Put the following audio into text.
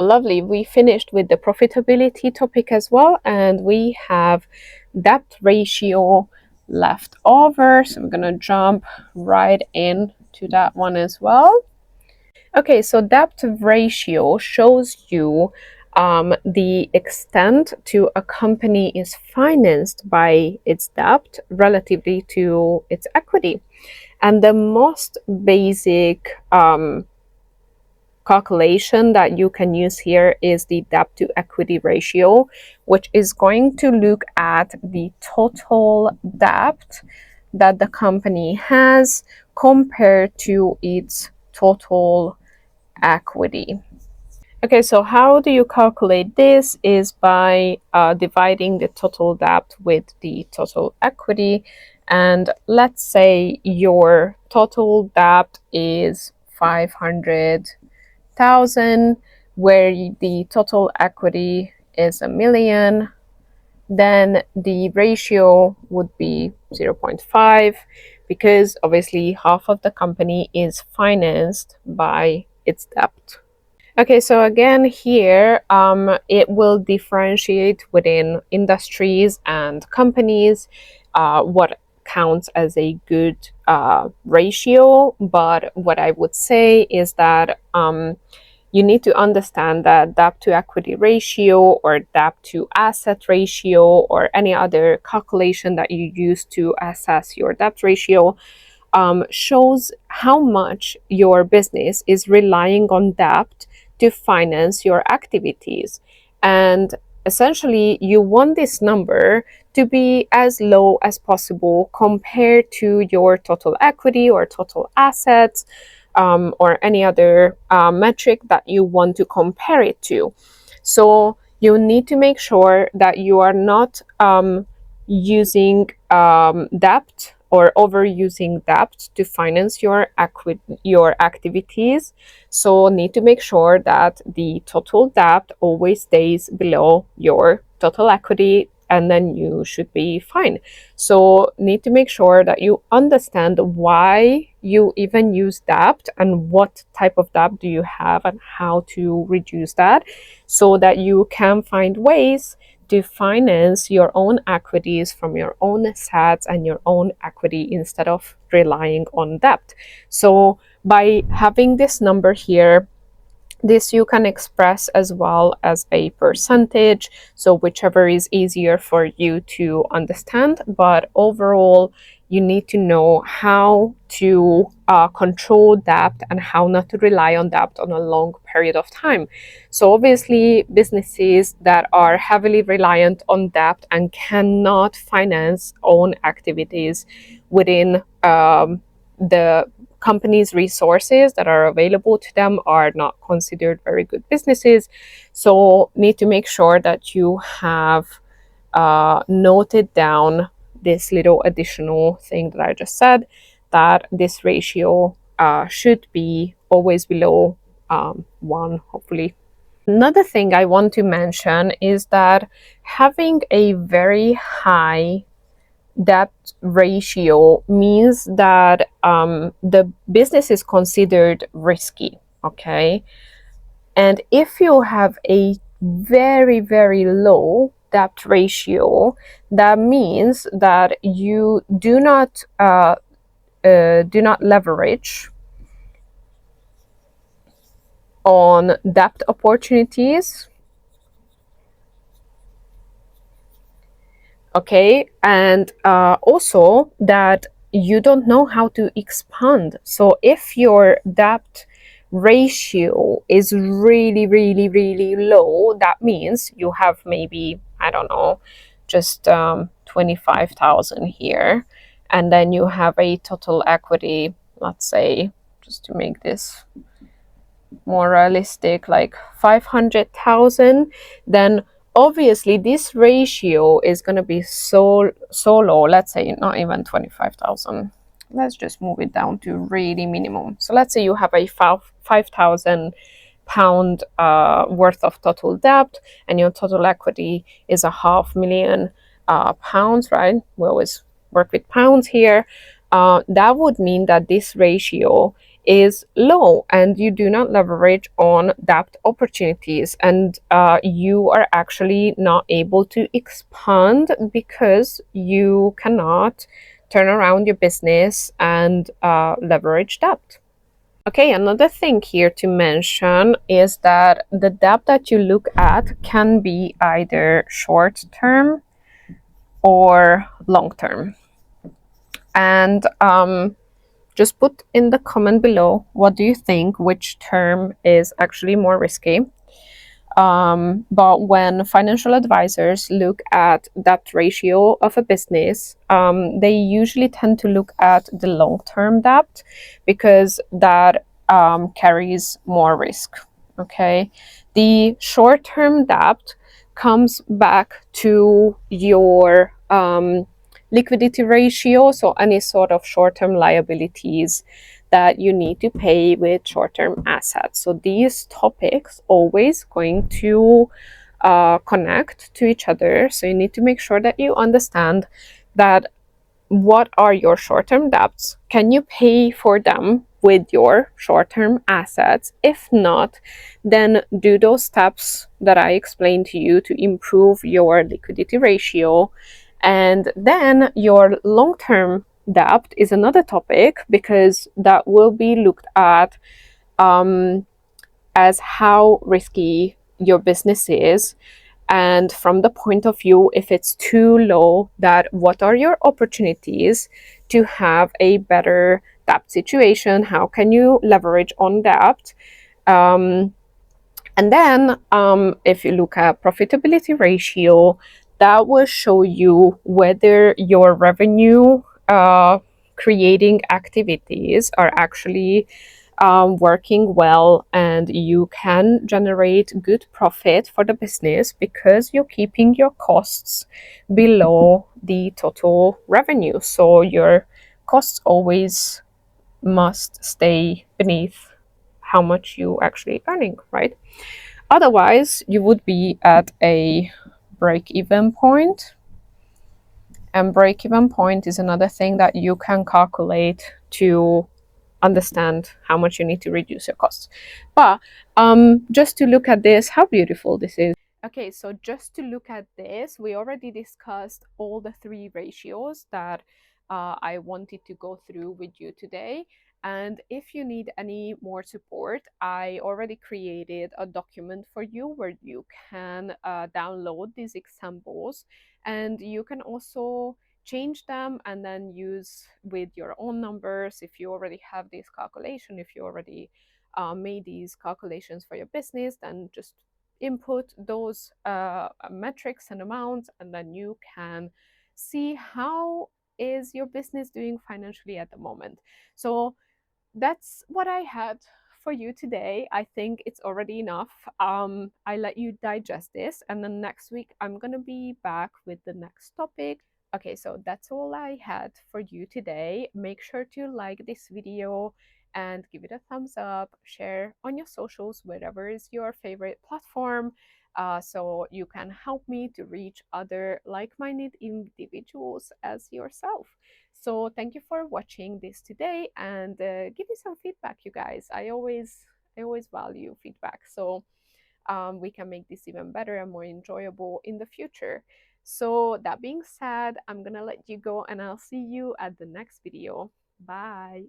Lovely. We finished with the profitability topic as well, and we have debt ratio left over. So I'm going to jump right into that one as well. Okay, so debt ratio shows you the extent to a company is financed by its debt relatively to its equity. And the most basic calculation that you can use here is the debt to equity ratio, which is going to look at the total debt that the company has compared to its total equity. Okay, so how do you calculate this is by dividing the total debt with the total equity. And let's say your total debt is 500,000, where the total equity is 1,000,000. Then the ratio would be 0.5, because obviously half of the company is financed by its debt. Okay, so again here, it will differentiate within industries and companies what counts as a good ratio. But what I would say is that you need to understand that debt to equity ratio or debt to asset ratio or any other calculation that you use to assess your debt ratio shows how much your business is relying on debt to finance your activities. And essentially, you want this number to be as low as possible compared to your total equity or total assets, or any other metric that you want to compare it to. So you need to make sure that you are not using debt or overusing debt to finance your activities. So need to make sure that the total debt always stays below your total equity, and then you should be fine. So need to make sure that you understand why you even use debt and what type of debt do you have and how to reduce that, so that you can find ways to finance your own equities from your own assets and your own equity instead of relying on debt. So by having this number here, this you can express as well as a percentage, so whichever is easier for you to understand. But overall, you need to know how to control debt and how not to rely on debt on a long period of time. So obviously, businesses that are heavily reliant on debt and cannot finance own activities within the companies' resources that are available to them are not considered very good businesses. So need to make sure that you have noted down this little additional thing that I just said, that this ratio should be always below 1, hopefully. Another thing I want to mention is that having a very high debt ratio means that the business is considered risky, okay? And if you have a very, very low debt ratio, that means that you do not leverage on debt opportunities. Okay, and also that you don't know how to expand. So if your debt ratio is really, really, really low, that means you have maybe, I don't know, just 25,000 here, and then you have a total equity, let's say, just to make this more realistic, like 500,000, then obviously this ratio is going to be so low. Let's say not even 25,000. Let's just move it down to really minimum. So let's say you have a 5,000 pound worth of total debt, and your total equity is 500,000 pounds, right? We always work with pounds here. That would mean that this ratio is low and you do not leverage on debt opportunities, and you are actually not able to expand because you cannot turn around your business and leverage debt. Okay, another thing here to mention is that the debt that you look at can be either short term or long term. And just put in the comment below, what do you think, which term is actually more risky? But when financial advisors look at debt ratio of a business, they usually tend to look at the long-term debt because that carries more risk. Okay, the short-term debt comes back to your liquidity ratio, so any sort of short-term liabilities that you need to pay with short-term assets. So these topics always going to connect to each other. So you need to make sure that you understand that what are your short-term debts? Can you pay for them with your short-term assets? If not, then do those steps that I explained to you to improve your liquidity ratio. And then your long-term debt is another topic because that will be looked at as how risky your business is, and from the point of view, if it's too low, that what are your opportunities to have a better debt situation? How can you leverage on debt? And then if you look at profitability ratio, that will show you whether your revenue creating activities are actually working well and you can generate good profit for the business because you're keeping your costs below the total revenue. So your costs always must stay beneath how much you actually earning, right? Otherwise, you would be at a break-even point. And break-even point is another thing that you can calculate to understand how much you need to reduce your costs. But just to look at this, how beautiful this is. Okay, so just to look at this, we already discussed all the three ratios that I wanted to go through with you today. And if you need any more support, I already created a document for you where you can download these examples, and you can also change them and then use with your own numbers. If you already have this calculation, if you already made these calculations for your business, then just input those metrics and amounts, and then you can see how is your business doing financially at the moment. So that's what I had for you today. I think it's already enough. I let you digest this, and then next week I'm gonna be back with the next topic. Okay, so that's all I had for you today. Make sure to like this video and give it a thumbs up, share on your socials, wherever is your favorite platform, so you can help me to reach other like-minded individuals as yourself. So thank you for watching this today, and give me some feedback, you guys. I always value feedback, so we can make this even better and more enjoyable in the future. So that being said, I'm gonna let you go and I'll see you at the next video. Bye.